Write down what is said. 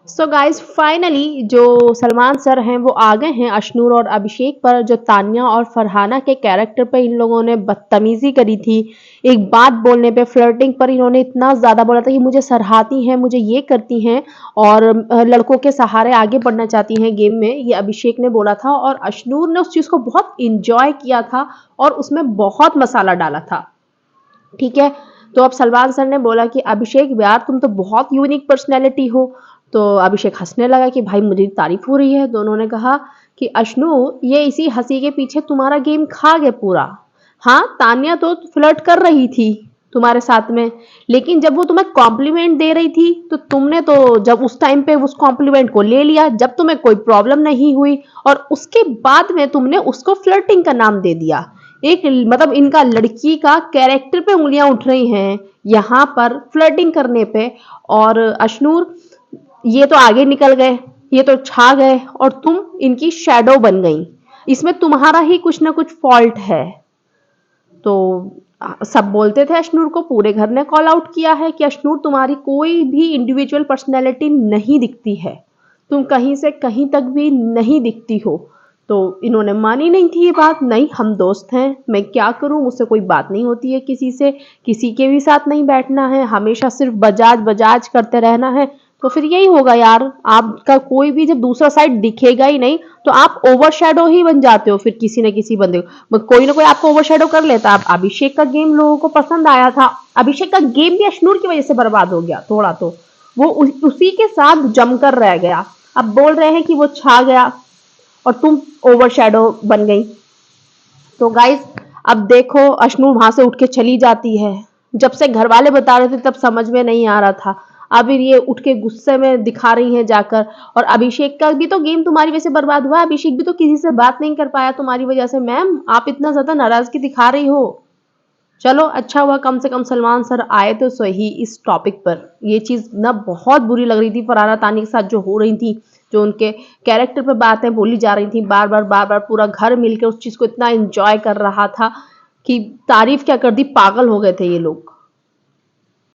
So guys finally जो Salman sir हैं वो आ गए हैं अशनूर और अभिषेक पर। जो तान्या और फरहाना के कैरेक्टर पे इन लोगों ने बदतमीजी करी थी, एक बात बोलने पे, फ्लर्टिंग पर इन्होंने इतना ज्यादा बोला था कि मुझे सराहती हैं, मुझे ये करती हैं और लड़कों के सहारे आगे बढ़ना चाहती हैं गेम में, ये अभिषेक ने बोला था और अशनूर ने उस चीज को बहुत इंजॉय किया था और उसमें बहुत मसाला डाला था। ठीक है। तो अब सलमान सर ने बोला कि अभिषेक यार तुम तो बहुत यूनिक पर्सनैलिटी हो। तो अभिषेक हंसने लगा कि भाई मुझे तारीफ हो रही है। तो उन्होंने कहा कि अश्नु, ये इसी हंसी के पीछे तुम्हारा गेम खा गए पूरा। हाँ, तान्या तो फ्लर्ट कर रही थी तुम्हारे साथ में, लेकिन जब वो तुम्हें कॉम्प्लीमेंट दे रही थी तो तुमने तो जब उस टाइम पे उस कॉम्प्लीमेंट को ले लिया जब तुम्हें कोई प्रॉब्लम नहीं हुई, और उसके बाद में तुमने उसको फ्लर्टिंग का नाम दे दिया। एक मतलब इनका लड़की का कैरेक्टर पे उंगलियां उठ रही हैं यहाँ पर फ्लर्टिंग करने पे। और अशनूर, ये तो आगे निकल गए, ये तो छा गए और तुम इनकी शैडो बन गई। इसमें तुम्हारा ही कुछ ना कुछ फॉल्ट है। तो सब बोलते थे अशनूर को, पूरे घर ने कॉल आउट किया है कि अशनूर तुम्हारी कोई भी इंडिविजुअल पर्सनैलिटी नहीं दिखती है, तुम कहीं से कहीं तक भी नहीं दिखती हो। तो इन्होंने मानी नहीं थी ये बात, नहीं हम दोस्त हैं, मैं क्या करूं, मुझसे कोई बात नहीं होती है किसी से, किसी के भी साथ नहीं बैठना है, हमेशा सिर्फ बजाज बजाज करते रहना है। तो फिर यही होगा यार, आपका कोई भी जब दूसरा साइड दिखेगा ही नहीं तो आप ओवर शेडो ही बन जाते हो फिर किसी न किसी बंदे को, कोई ना कोई आपको ओवर शेडो कर लेता। अब अभिषेक का गेम लोगों को पसंद आया था, अभिषेक का गेम भी अशनूर की वजह से बर्बाद हो गया थोड़ा, तो वो उसी के साथ जमकर रह गया। अब बोल रहे हैं कि वो छा गया और तुम ओवर शेडो बन गई। तो गाइस अब देखो अशनू वहां से उठ के चली जाती है। जब से घर वाले बता रहे थे तब समझ में नहीं आ रहा था, अब ये उठ के गुस्से में दिखा रही है जाकर। और अभिषेक का भी तो गेम तुम्हारी वजह से बर्बाद हुआ, अभिषेक भी तो किसी से बात नहीं कर पाया तुम्हारी वजह से। मैम आप इतना ज्यादा नाराजगी दिखा रही हो। चलो अच्छा हुआ कम से कम सलमान सर आए तो सही इस टॉपिक पर। ये चीज ना बहुत बुरी लग रही थी फरहाना तानी के साथ जो हो रही थी, जो उनके कैरेक्टर पर बातें बोली जा रही थी बार बार, पूरा घर मिलकर उस चीज को इतना एंजॉय कर रहा था कि तारीफ क्या कर दी, पागल हो गए थे ये लोग।